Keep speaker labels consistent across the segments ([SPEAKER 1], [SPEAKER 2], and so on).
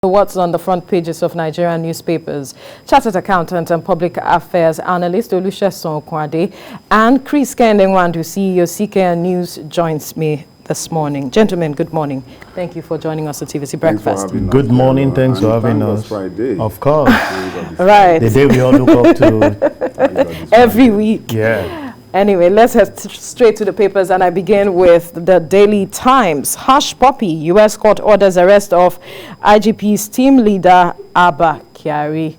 [SPEAKER 1] What's on the front pages of Nigerian newspapers? Chartered accountant and public affairs analyst Olusesan Okunade and Chris Kehinde Nwandu, CEO CKN News, joins me this morning. Gentlemen, good morning. Thank you for joining us at TVC Breakfast.
[SPEAKER 2] Good morning. Thanks for having us.
[SPEAKER 3] Friday.
[SPEAKER 2] Of course.
[SPEAKER 1] Right.
[SPEAKER 2] The day we all look up to.
[SPEAKER 1] Every week.
[SPEAKER 2] Yeah.
[SPEAKER 1] Anyway, let's head straight to the papers, and I begin with the Daily Times. Hush puppy, U.S. court orders arrest of IGP's team leader, Abba Kyari.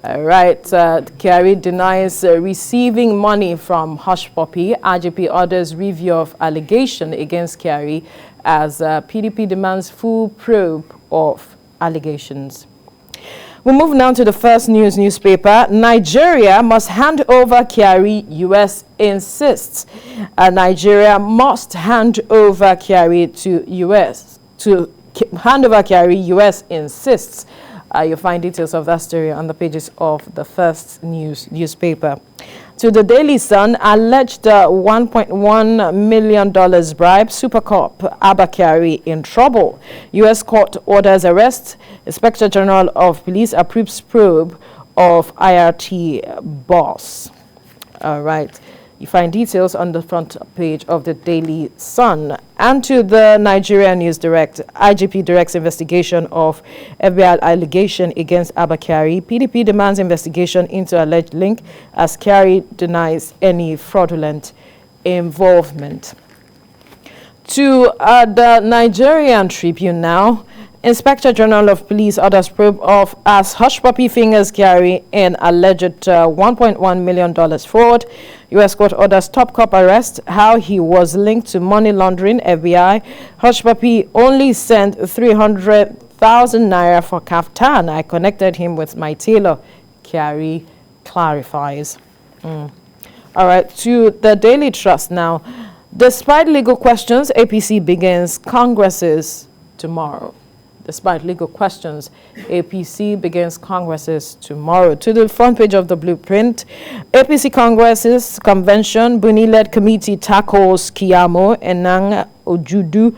[SPEAKER 1] Kyari denies receiving money from Hush puppy. IGP orders review of allegation against Kyari as PDP demands full probe of allegations. We move now to the first newspaper. Nigeria must hand over Kyari, U.S. insists. Nigeria must hand over Kyari to U.S. U.S. insists. You'll find details of that story on the pages of the first newspaper. To the Daily Sun, alleged $1.1 million bribe, Super Cop Abba Kyari in trouble. U.S. court orders arrest. Inspector General of Police approves probe of IRT boss. All right. You find details on the front page of the Daily Sun. And to the Nigerian News Direct, IGP directs investigation of FBI allegation against Abba Kyari. PDP demands investigation into alleged link as Kyari denies any fraudulent involvement. To the Nigerian Tribune now. Inspector General of Police orders probe of as Hush Puppy fingers Kyari in alleged $1.1 million fraud. U.S. court orders top cop arrest, how he was linked to money laundering, FBI. Hush Puppy only sent 300,000 naira for kaftan. I connected him with my tailor. Kyari clarifies. All right, to the Daily Trust now. Despite legal questions, APC begins congresses tomorrow. Despite legal questions, APC begins congresses tomorrow. To the front page of the blueprint, APC Congress's convention, Buni-led committee tackles Kiyamo and Nang Ojudu.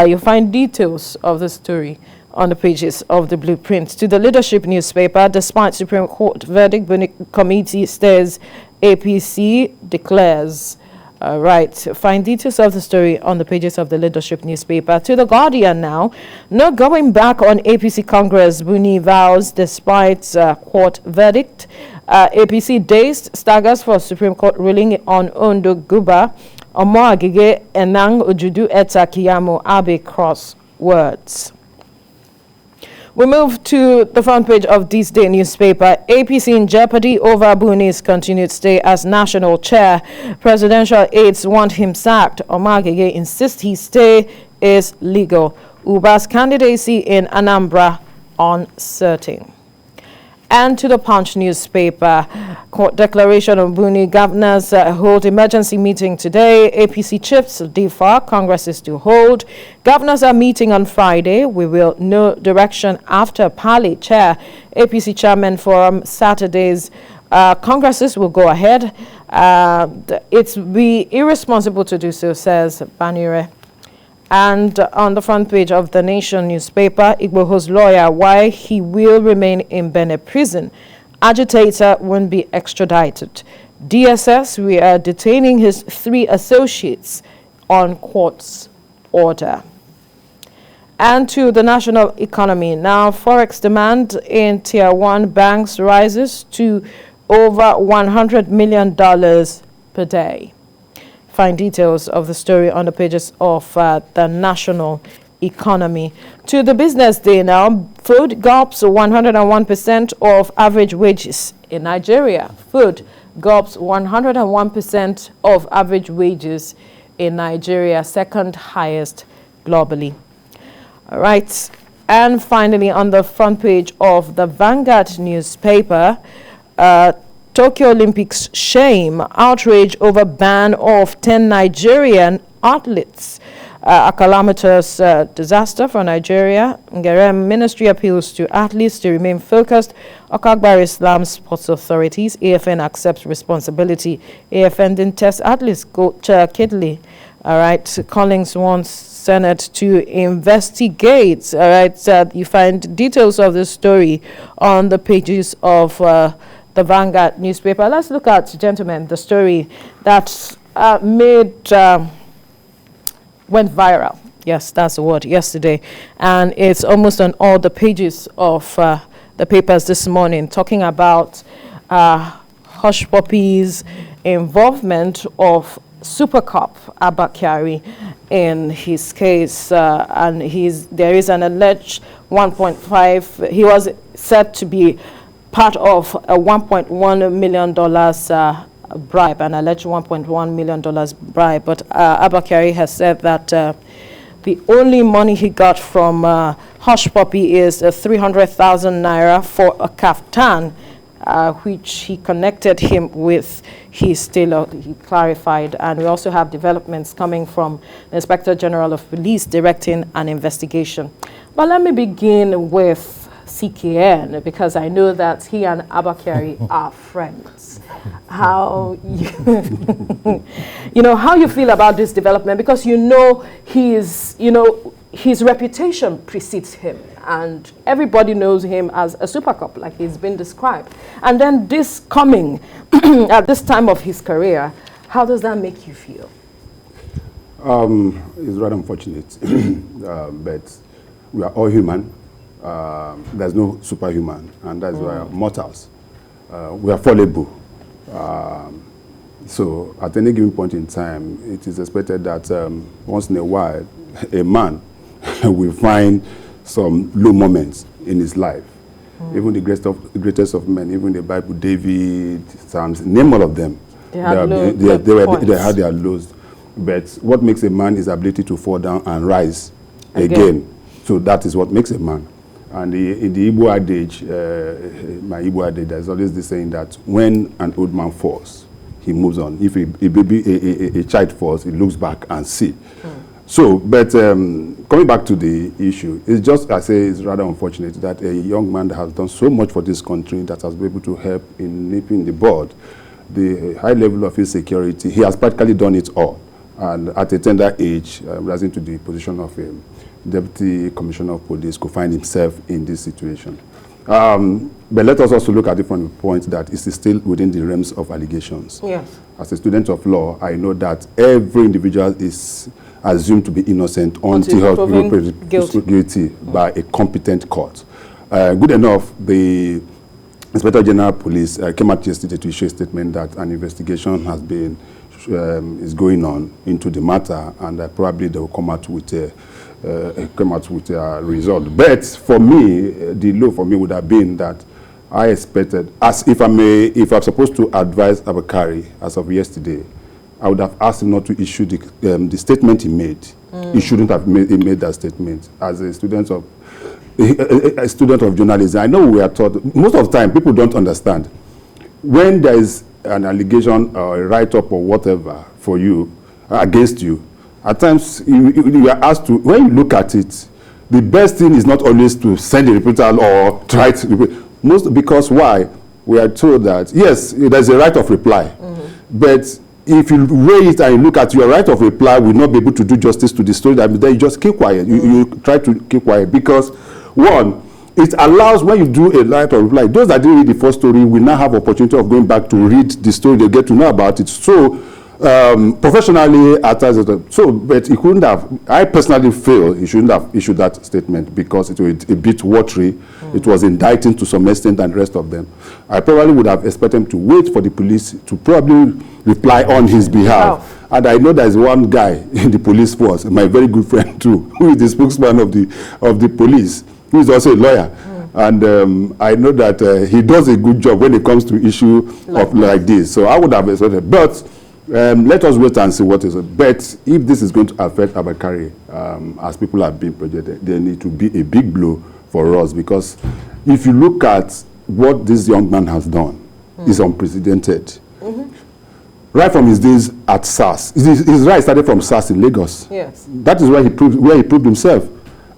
[SPEAKER 1] You'll find details of the story on the pages of the blueprint. To the leadership newspaper, despite Supreme Court verdict, Buni committee stays APC declares. Right. Find details of the story on the pages of the leadership newspaper. To the Guardian now. No going back on APC Congress, Buni vows despite court verdict. APC dazed, staggers for Supreme Court ruling on Ondo Guba. Omo Agege, Enang Ojudu Eta Kiyamo Abe cross words. We move to the front page of this day newspaper. APC in jeopardy over Buni's continued stay as national chair. Presidential aides want him sacked. Omagege insists his stay is legal. Uba's candidacy in Anambra uncertain. And to the Punch newspaper, court declaration on Buni. Governors hold emergency meeting today. APC chiefs differ. Congress is to hold. Governors are meeting on Friday. We will know direction after Pali chair. APC chairman forum Saturdays. Congresses will go ahead. It's be irresponsible to do so, says Banire. And on the front page of the Nation newspaper, Igboho's lawyer, why he will remain in Benin prison. Agitator won't be extradited. DSS, we are detaining his 3 associates on court's order. And to the national economy. Now, forex demand in Tier 1 banks rises to over $100 million per day. Find details of the story on the pages of the national economy. To the Business Day now, food gulps 101% of average wages in Nigeria. Food gulps 101% of average wages in Nigeria, second highest globally. All right. And finally, on the front page of the Vanguard newspaper, Tokyo Olympics shame, outrage over ban of 10 Nigerian athletes. A calamitous disaster for Nigeria. Ngerem Ministry appeals to athletes to remain focused. Okagbar Islam Sports Authorities. AFN accepts responsibility. AFN didn't test athletes. Coach Kidley All right, Collins wants Senate to investigate. All right, you find details of the story on the pages of the Vanguard newspaper. Let's look at, gentlemen, the story that went viral. Yes, that's the word, yesterday. And it's almost on all the pages of the papers this morning, talking about Hush Puppy's involvement of Super Cop Abba Kyari in his case. And there is an alleged 1.5, he was said to be part of a $1.1 million bribe, an alleged $1.1 million bribe. But Abba Kyari has said that the only money he got from Hush Puppy is 300,000 naira for a kaftan, which he connected him with his tailor, he clarified. And we also have developments coming from the Inspector General of Police directing an investigation. But let me begin with CKN, because I know that he and Abba Kyari are friends. How you how you feel about this development, because his reputation precedes him, and everybody knows him as a super cop, like he's been described. And then this coming at this time of his career, how does that make you feel?
[SPEAKER 3] It's rather unfortunate, but we are all human. There's no superhuman, and that's why mortals. We are fallible. So at any given point in time, it is expected that once in a while, a man will find some low moments in his life. Even the greatest of men, even the Bible, David, Psalms, name all of them. They had their lows. But what makes a man is ability to fall down and rise again. So that is what makes a man. And in the Igbo adage, my Igbo adage, there's always this saying that when an old man falls, he moves on. If a child falls, he looks back and see. So, but coming back to the issue, it's just, I say, it's rather unfortunate that a young man that has done so much for this country, that has been able to help in nipping the bud, the high level of his security, he has practically done it all. And at a tender age, rising to the position of a Deputy Commissioner of Police, could find himself in this situation. But let us also look at different points that is still within the realms of allegations. Yes. As a student of law, I know that every individual is assumed to be innocent until proven guilty by a competent court. Good enough, the Inspector General of Police came out yesterday to issue a statement that an investigation has been is going on into the matter, and probably they will come out with a result. But for me, the law for me would have been that I expected, as if I'm supposed to advise Abba Kyari as of yesterday, I would have asked him not to issue the statement he made. He shouldn't have made that statement. As a student of journalism, I know we are taught, most of the time people don't understand. When there is an allegation or a write-up or whatever for you, against you, at times you are asked to, when you look at it, the best thing is not always to send a reporter or try to, because why? We are told that, yes, there's a right of reply, but if you weigh it and you look at your right of reply, will not be able to do justice to the story, then you just keep quiet. You try to keep quiet because, one, it allows, when you do a right of reply, those that didn't read the first story will now have opportunity of going back to read the story, they get to know about it. So, professionally, but he couldn't have, I personally feel he shouldn't have issued that statement because it was a bit watery. It was indicting to some extent and the rest of them. I probably would have expected him to wait for the police to probably reply on his behalf. And I know there's one guy in the police force, my very good friend too, who is the spokesman of the police, who is also a lawyer. And I know that he does a good job when it comes to issue like this. So I would have expected, but let us wait and see what is it. But if this is going to affect Abba Kyari, as people have been projected, there need to be a big blow for us, because if you look at what this young man has done, is unprecedented. Right from his days at SARS, his right started from SARS in Lagos. Yes, that is where he proved himself,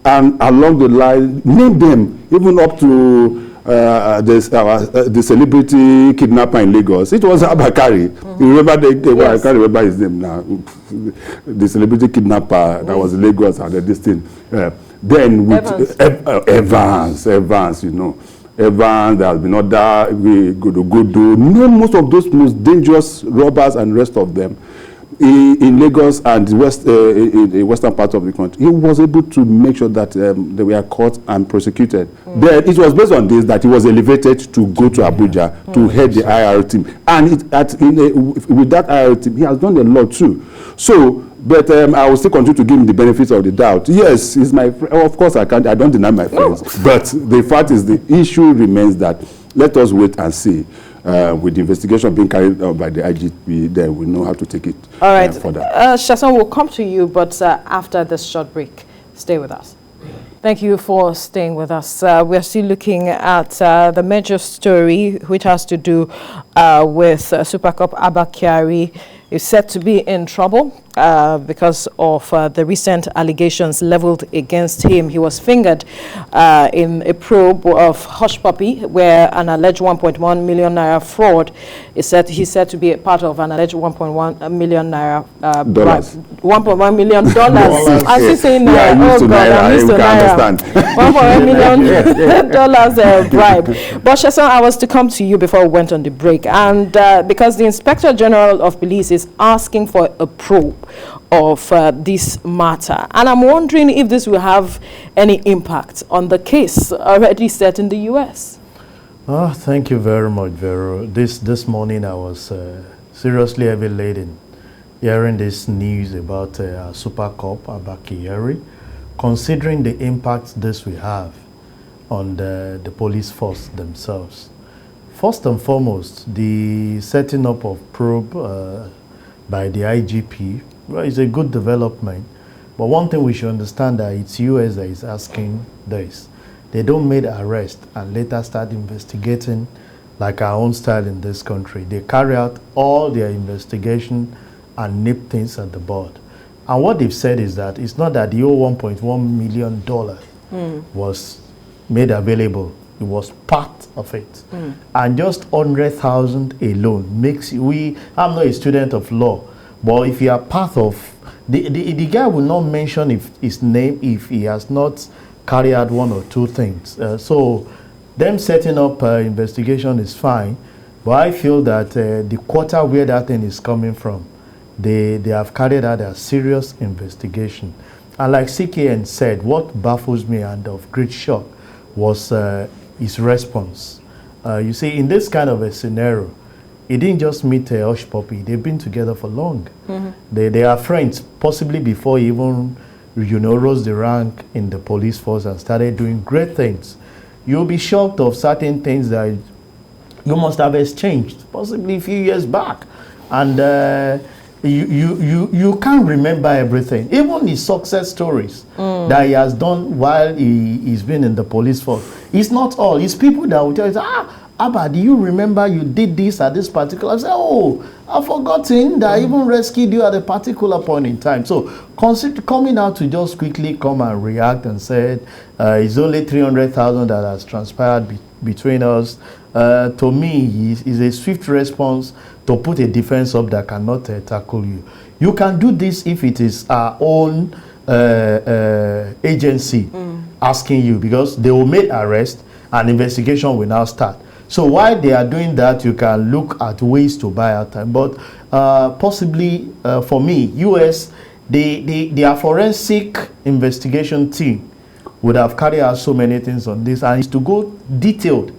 [SPEAKER 3] and along the line, name them, even up to the celebrity kidnapper in Lagos. It was Abba Kyari. You remember
[SPEAKER 1] Yes.
[SPEAKER 3] I can't remember his name now. The celebrity kidnapper that was in Lagos and this thing. Then with Evans, you know. Evans, there has been other Godo. Most of those most dangerous robbers and rest of them in Lagos and the western part of the country, he was able to make sure that they were caught and prosecuted. Then it was based on this that he was elevated to go to Abuja to head the IR team. And with that IR team, he has done a lot too. So, but I will still continue to give him the benefits of the doubt. Yes, he's my friend. Of course, I don't deny my friends. But the fact is, the issue remains that let us wait and see. With the investigation being carried out by the IGP, then we know how to take it
[SPEAKER 1] all right.
[SPEAKER 3] further.
[SPEAKER 1] Shason, we'll come to you, but after this short break, stay with us. Thank you for staying with us. We're still looking at the major story, which has to do with Super Cup. Abba Kyari is said to be in trouble because of the recent allegations leveled against him. He was fingered in a probe of Hush Puppy, where an alleged 1.1 million naira fraud is said. He's said to be a part of an alleged 1.1 million naira
[SPEAKER 3] dollars.
[SPEAKER 1] $1.1 million. I'm still saying
[SPEAKER 3] yeah,
[SPEAKER 1] oh God, I'm used to naira. $1.1 million bribe. But Shason, I was to come to you before we went on the break, and because the Inspector General of Police is asking for a probe of this matter, and I'm wondering if this will have any impact on the case already set in the U.S.
[SPEAKER 2] Oh, thank you very much, Vero. This morning I was seriously heavy laden hearing this news about Super Cup, Abba Kyari, considering the impact this will have on the police force themselves. First and foremost, the setting up of probe by the IGP is a good development. But one thing we should understand that it's US that is asking this. They don't make arrest and later start investigating like our own style in this country. They carry out all their investigation and nip things at the bud. And what they've said is that it's not that the whole $1.1 million was made available. It was part of it. And just 100,000 alone makes you, I'm not a student of law, but if you are part of, the guy will not mention his name if he has not carried out one or two things. So them setting up investigation is fine, but I feel that the quarter where that thing is coming from, they have carried out a serious investigation. And like CKN said, what baffles me and of great shock was his response. You see, in this kind of a scenario, he didn't just meet Hush Puppy. They've been together for long. They are friends, possibly before he even, rose the rank in the police force and started doing great things. You'll be shocked of certain things that you must have exchanged, possibly a few years back. And you can't remember everything. Even his success stories that he has done while he's been in the police force. It's not all. It's people that will tell you, Abba, do you remember you did this at this particular? I say, oh, I've forgotten that I even rescued you at a particular point in time. So consider coming out to just quickly come and react and said, it's only 300,000 that has transpired between us. To me, is a swift response to put a defense up that cannot tackle you. You can do this if it is our own agency asking you, because they will make arrest and investigation will now start. So while they are doing that, you can look at ways to buy out time. But possibly for me, US, their forensic investigation team would have carried out so many things on this, and it's to go detailed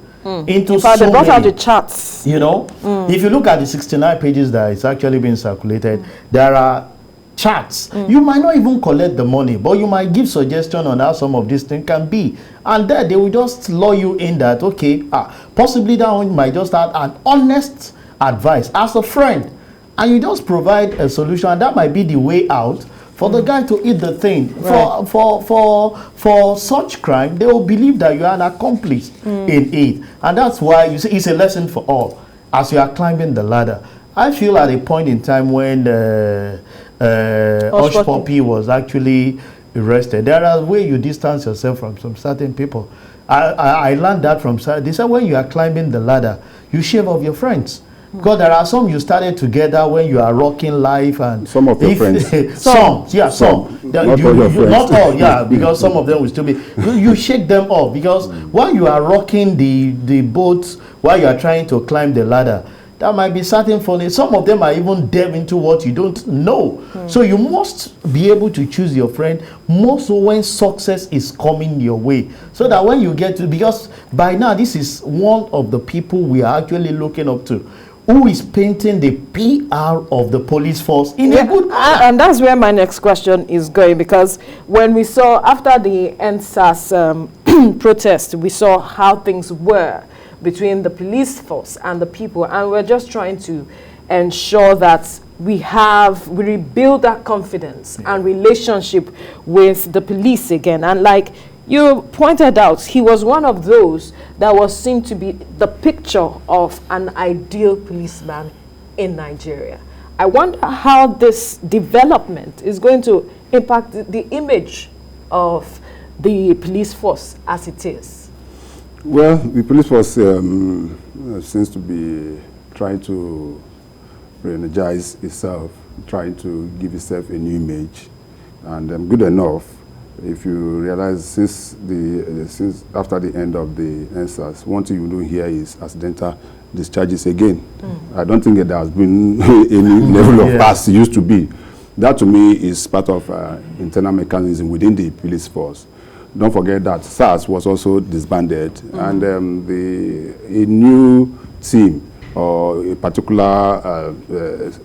[SPEAKER 2] into so
[SPEAKER 1] they brought
[SPEAKER 2] many,
[SPEAKER 1] out the charts.
[SPEAKER 2] If you look at the 69 pages that is actually being circulated, there are charts. You might not even collect the money, but you might give suggestion on how some of these things can be. And then they will just lure you in that, okay, possibly that one might just have an honest advice as a friend. And you just provide a solution, and that might be the way out for the guy to eat the thing. Right. For such crime, they will believe that you are an accomplice in it. And that's why you see it's a lesson for all as you are climbing the ladder. I feel at a point in time when Hush Puppy was actually arrested, there are ways you distance yourself from some certain people. I learned that from, they said when you are climbing the ladder, you shave off your friends. Because there are some you started together when you are rocking life, and
[SPEAKER 3] some of your friends.
[SPEAKER 2] some.
[SPEAKER 3] Not all your friends.
[SPEAKER 2] Not all, yeah, because some of them will still be. You shake them off, because while you are rocking the boats, while you are trying to climb the ladder, there might be certain funny. Some of them might even delve into what you don't know. So you must be able to choose your friend, more so when success is coming your way. So that when you get to, because by now this is one of the people we are actually looking up to, who is painting the PR of the police force in a good manner.
[SPEAKER 1] And that's where my next question is going, because when we saw after the NSAS protest, we saw how things were between the police force and the people, and we're just trying to ensure that we rebuild that confidence and relationship with the police again. And like you pointed out, he was one of those that was seen to be the picture of an ideal policeman in Nigeria. I wonder how this development is going to impact the image of the police force as it is.
[SPEAKER 3] Well, the police force seems to be trying to re-energize itself, trying to give itself a new image, and good enough. If you realize since after the end of the NSAS, one thing you don't hear is accidental discharges again. I don't think that there has been any level of past used to be. That to me is part of internal mechanism within the police force. Don't forget that SARS was also disbanded, and a new team or a particular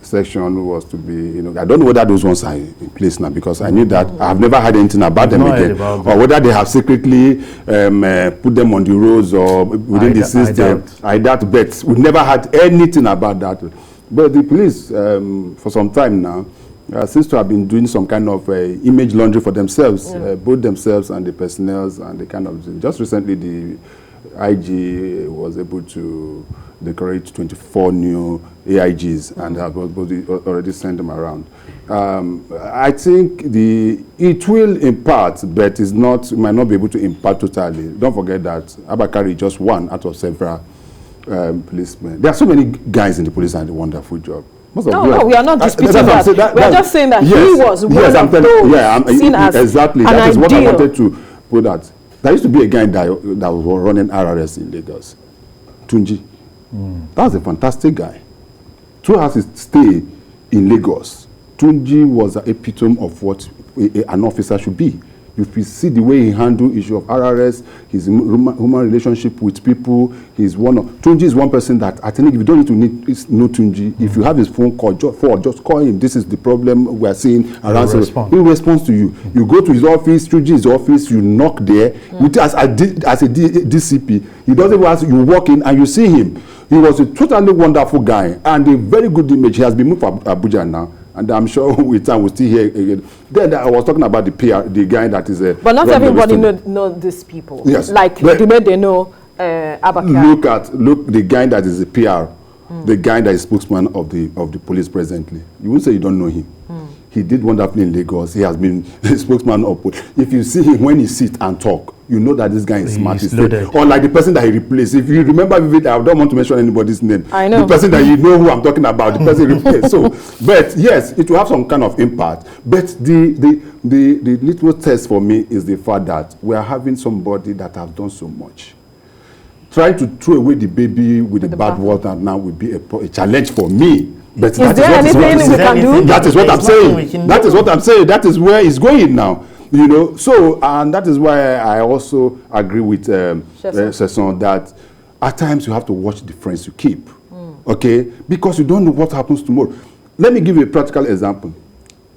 [SPEAKER 3] section was to be, I don't know whether those ones are in place now, because I knew that I've never heard anything about them again, or whether they have secretly put them on the roads or within the system. I doubt, but we've never had anything about that. But the police, for some time now, seems to have been doing some kind of image laundry for themselves, both themselves and the personnel, and the kind of. Just recently, the IG was able to decorate 24 new AIGs and have already sent them around. I think it will impart, but it might not be able to impart totally. Don't forget that Abba Kyari is just one out of several policemen. There are so many guys in the police and a wonderful job.
[SPEAKER 1] No, we are not disputing that. We are just saying that he was one of those seen as
[SPEAKER 3] exactly.
[SPEAKER 1] That
[SPEAKER 3] is what I wanted to put that. There used to be a guy that was running RRS in Lagos, Tunji. That was a fantastic guy. Throughout his stay in Lagos, Tunji was an epitome of what an officer should be. If you see the way he handled issue of RRS, his human relationship with people, Tunji is one person that I think if you don't need to know Tunji, if you have his phone call, just call him. This is the problem we are seeing around. He responds to you. You go to his office, Tunji's office, you knock there. As a DCP, he doesn't even ask you, walk in and you see him. He was a totally wonderful guy and a very good image. He has been moved to Abuja now. And I'm sure with time we'll still hear again. Then I was talking about the PR, the guy that is a.
[SPEAKER 1] But not everybody know these people.
[SPEAKER 3] Yes.
[SPEAKER 1] Like the way they know Abba Kyari.
[SPEAKER 3] Look the guy that is a PR, the guy that is spokesman of the police presently. You won't say you don't know him. He did wonderfully in Lagos. He has been a spokesman of police. If you see him when he sits and talk, you know that this guy is smart. Or like the person that he replaced. If you remember vividly, I don't want to mention anybody's name.
[SPEAKER 1] I know.
[SPEAKER 3] The person that you know who I'm talking about, the person he replaced. So, but yes, it will have some kind of impact. But the little test for me is the fact that we are having somebody that has done so much. Trying to throw away the baby with the bad water now will be a challenge for me. But
[SPEAKER 1] is there anything we can do?
[SPEAKER 3] That is what I'm saying. That is what I'm saying. That is where it's going now. So, and that is why I also agree with Sesson that at times you have to watch the friends you keep, okay? Because you don't know what happens tomorrow. Let me give you a practical example.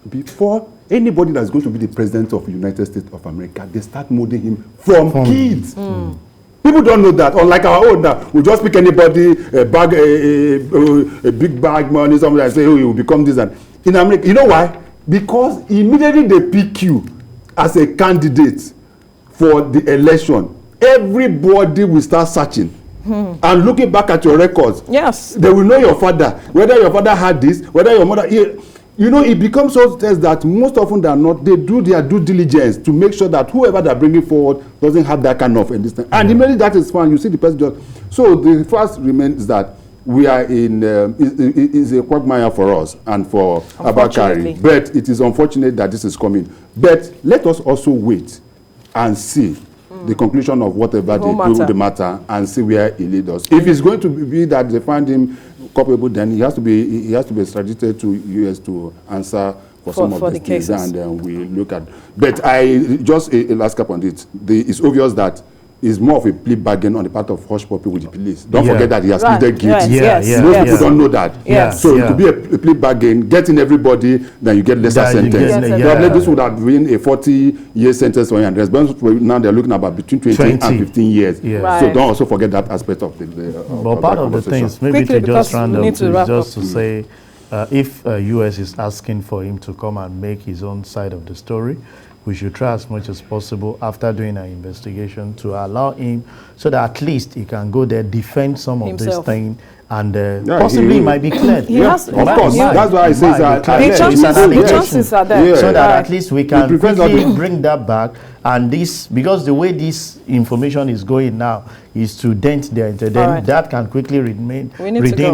[SPEAKER 3] Before anybody that's going to be the president of the United States of America, they start molding him from kids. People don't know that. Unlike our own now, we just pick anybody, a big bag money, something like say, oh, you will become this. And in America, you know why? Because immediately they pick you as a candidate for the election, everybody will start searching and looking back at your records.
[SPEAKER 1] Yes.
[SPEAKER 3] They will know your father, whether your father had this, whether your mother. you know, it becomes so test that most often than not, they do their due diligence to make sure that whoever they're bringing forward doesn't have that kind of understanding. And immediately that is fine. You see the person just. So the first remains that we are in is a quagmire for us and for Abba Kyari. But it is unfortunate that this is coming. But let us also wait and see the conclusion of whatever they do with the matter and see where it leads us. If it's going to be that they find him culpable, then he has to be extradited to US to answer for some of the cases, and then we look at. But I just a last cap on it. It's obvious that it's more of a plea bargain on the part of Hush Puppy with the police. Don't forget that he has pleaded guilty. Most people don't know that. So it could be a plea bargain, getting everybody, then you get lesser sentence. Probably this would have been a 40-year sentence for him. But now they're looking about between 20 and 15 years. So don't also forget that aspect of the
[SPEAKER 2] but part of the things, maybe to just round up, is just to say, if US is asking for him to come and make his own side of the story, we should try as much as possible after doing an investigation to allow him so that at least he can go there, defend some of this thing, and possibly he might be cleared.
[SPEAKER 3] Of course. That's why I say that
[SPEAKER 1] the chances are there.
[SPEAKER 2] So that at least we can quickly bring that back. And this, because the way this information is going now is to dent their then that can quickly redeem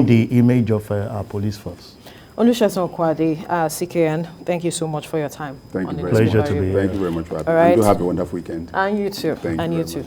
[SPEAKER 2] the image of our police force.
[SPEAKER 1] Olusesan Okunade, CKN, thank you so much for your time.
[SPEAKER 3] Thank you very
[SPEAKER 2] much. Pleasure to be here.
[SPEAKER 3] Thank you very much for having me. And you have a wonderful weekend.
[SPEAKER 1] And you too.
[SPEAKER 3] Thank you.